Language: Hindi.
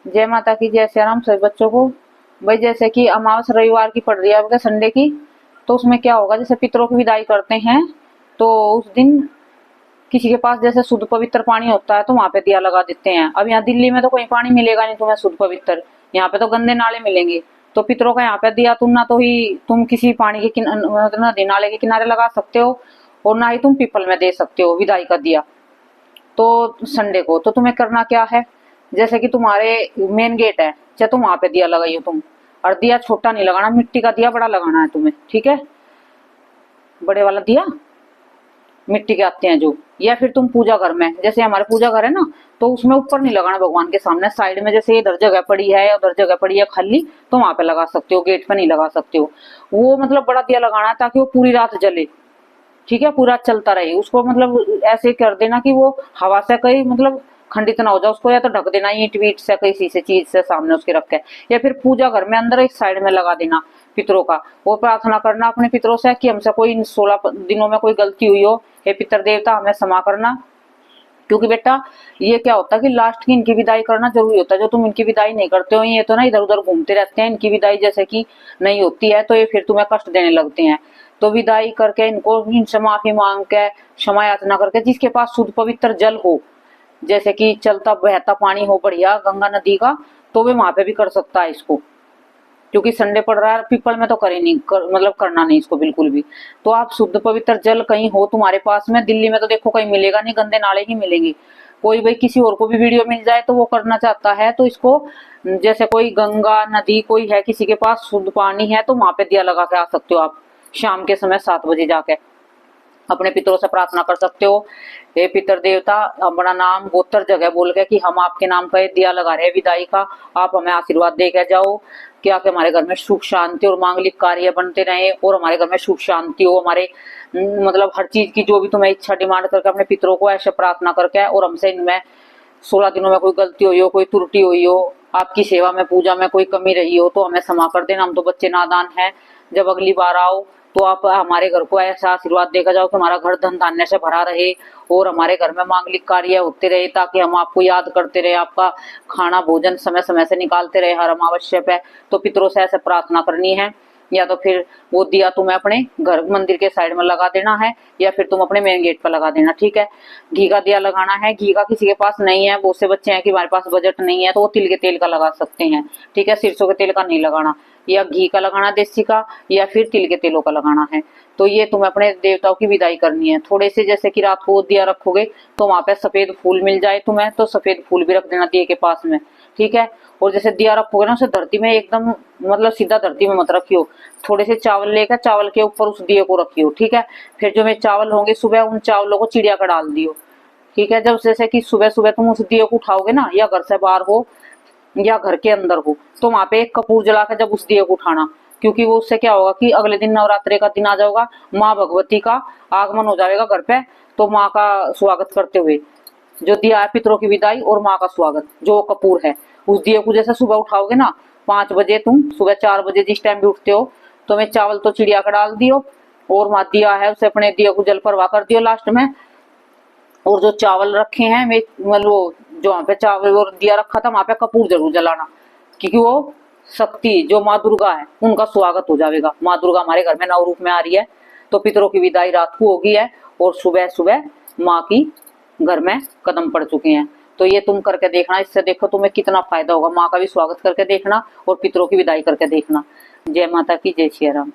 जय माता की, जय श्री राम सभी बच्चों को। भाई जैसे कि अमावस रविवार की पड़ रही है आपके संडे की, तो उसमें क्या होगा, जैसे पितरों की विदाई करते हैं तो उस दिन किसी के पास जैसे शुद्ध पवित्र पानी होता है तो वहां पे दिया लगा देते हैं। अब यहाँ दिल्ली में तो कोई पानी मिलेगा नहीं तुम्हें शुद्ध पवित्र, यहाँ पे तो गंदे नाले मिलेंगे। तो पितरों का यहाँ पे दिया तुम ना तो ही तुम किसी पानी के नदी नाले के किनारे लगा सकते हो, और ना ही तुम पीपल में दे सकते हो विदाई का दिया। तो संडे को तो तुम्हें करना क्या है, जैसे कि तुम्हारे मेन गेट है, चाहे तुम वहां पे दिया लगाइयो तुम, और दिया छोटा नहीं लगाना, मिट्टी का दिया बड़ा लगाना है तुम्हें, ठीक है। बड़े वाला दिया मिट्टी के आते हैं जो, या फिर तुम पूजा घर में, जैसे हमारे पूजा घर है ना, तो उसमें ऊपर नहीं लगाना भगवान के सामने, साइड में जैसे इधर जगह पड़ी है उधर जगह पड़ी है खाली, तो वहां पे लगा सकते हो, गेट पे नहीं लगा सकते हो। वो मतलब बड़ा दिया लगाना है ताकि वो पूरी रात जले, ठीक है, पूरा चलता रहे। उसको मतलब ऐसे कर देना कि वो हवा से कहीं मतलब खंडित ना हो जाए उसको, या तो ढक देना ईंट वीट से किसी से चीज से सामने उसके रख के, या फिर पूजा घर में अंदर एक साइड में लगा देना पितरों का। वो प्रार्थना करना अपने पितरों से कि हमसे कोई 16 दिनों में कोई गलती हुई हो, हे पितर देवता हमें क्षमा करना। क्योंकि बेटा ये क्या होता है कि लास्ट की इनकी विदाई करना जरूरी होता है, जो तुम इनकी विदाई नहीं करते हो ये तो ना इधर उधर घूमते रहते हैं, इनकी विदाई जैसे कि नहीं होती है तो ये फिर तुम्हें कष्ट देने लगते हैं। तो विदाई करके इनको इनसे माफी मांग के क्षमा याचना करके, जिसके पास शुद्ध पवित्र जल हो, जैसे कि चलता बहता पानी हो बढ़िया गंगा नदी का, तो वे वहां पे भी कर सकता है इसको। क्योंकि संडे पड़ रहा है, पीपल में तो करे नहीं मतलब करना नहीं इसको बिल्कुल भी। तो आप शुद्ध पवित्र जल कहीं हो तुम्हारे पास में, दिल्ली में तो देखो कहीं मिलेगा नहीं, गंदे नाले ही मिलेंगे। कोई भाई किसी और को भी वीडियो मिल जाए तो वो करना चाहता है तो इसको, जैसे कोई गंगा नदी कोई है किसी के पास शुद्ध पानी है, तो वहां पे दिया लगा के आ सकते हो आप, शाम के समय 7 बजे जाके अपने पितरों से प्रार्थना कर सकते हो। हे पितर देवता, अपना नाम गोत्र जगह बोल के कि हम आपके नाम पर दिया लगा रहे हैं विदाई का, आप हमें आशीर्वाद दे के जाओ, क्या कि हमारे घर में सुख शांति और मांगलिक कार्य बनते रहे, और हमारे घर में सुख शांति हो, हमारे मतलब हर चीज की जो भी तुम्हें इच्छा डिमांड करके अपने पितरों को ऐसे प्रार्थना करके, और हमसे इनमें 16 दिनों में कोई गलती हुई हो, कोई त्रुटि हुई हो, आपकी सेवा में पूजा में कोई कमी रही हो तो हमें क्षमा कर देना, हम तो बच्चे नादान हैं। जब अगली बार आओ तो आप हमारे घर को ऐसा आशीर्वाद देकर जाओ कि हमारा घर धन धान्य से भरा रहे, और हमारे घर में मांगलिक कार्य होते रहे, ताकि हम आपको याद करते रहे, आपका खाना भोजन समय समय से निकालते रहे हर अमावस्या पे। तो पितरों से ऐसे प्रार्थना करनी है। या तो फिर वो दिया तुम्हें अपने घर मंदिर के साइड में लगा देना है, या फिर तुम अपने मेन गेट पर लगा देना, ठीक है। घी का दिया लगाना है, घी का किसी के पास नहीं है, बहुत से बच्चे हैं कि हमारे पास बजट नहीं है, तो वो तिल के तेल का लगा सकते हैं, ठीक है, सरसों के तेल का नहीं लगाना, या घी का लगाना देसी का, या फिर तिल के तेलों का लगाना है। तो ये तुम्हें अपने देवताओं की विदाई करनी है। थोड़े से जैसे कि रात को दिया रखोगे तो वहां पे सफेद फूल मिल जाए तुम्हें, तो सफेद फूल भी रख देना दिए के पास में, ठीक है। और जैसे दिया रखोगे ना उसे धरती में एकदम मतलब सीधा धरती में मत रखियो, थोड़े से चावल लेकर चावल के ऊपर उस दिए को रखियो, ठीक है। फिर जो में चावल होंगे सुबह उन चावलों को चिड़िया का डाल दियो, ठीक है। जब जैसे कि सुबह सुबह तुम उस दिए को उठाओगे ना, या घर से बाहर हो या घर के अंदर हो, तो वहां पे एक कपूर जला के जब उस दिए को उठाना, क्योंकि वो उससे क्या होगा कि अगले दिन नवरात्रि का दिन आ जाएगा, माँ भगवती का आगमन हो जाएगा घर पे, तो माँ का स्वागत करते हुए जो दिया है पितरों की विदाई और माँ का स्वागत जो कपूर है, उस दिए को जैसे सुबह उठाओगे ना 5 बजे, तुम सुबह 4 बजे जिस टाइम भी उठते हो, तो मैं चावल तो चिड़िया का डाल दियो, और वहां दिया है उसे अपने दिया को जल परवा कर दियो लास्ट में। और जो चावल रखे हैं मतलब वो जो वहां पे चावल और दिया रखा था वहां पे कपूर जरूर जलाना, क्योंकि वो शक्ति जो माँ दुर्गा है उनका स्वागत हो जाएगा। माँ दुर्गा हमारे घर में 9 रूप में आ रही है, तो पितरों की विदाई रात को होगी है, और सुबह सुबह माँ की घर में कदम पड़ चुके हैं। तो ये तुम करके देखना, इससे देखो तुम्हें कितना फायदा होगा। माँ का भी स्वागत करके देखना और पितरों की विदाई करके देखना। जय माता की, जय श्री राम।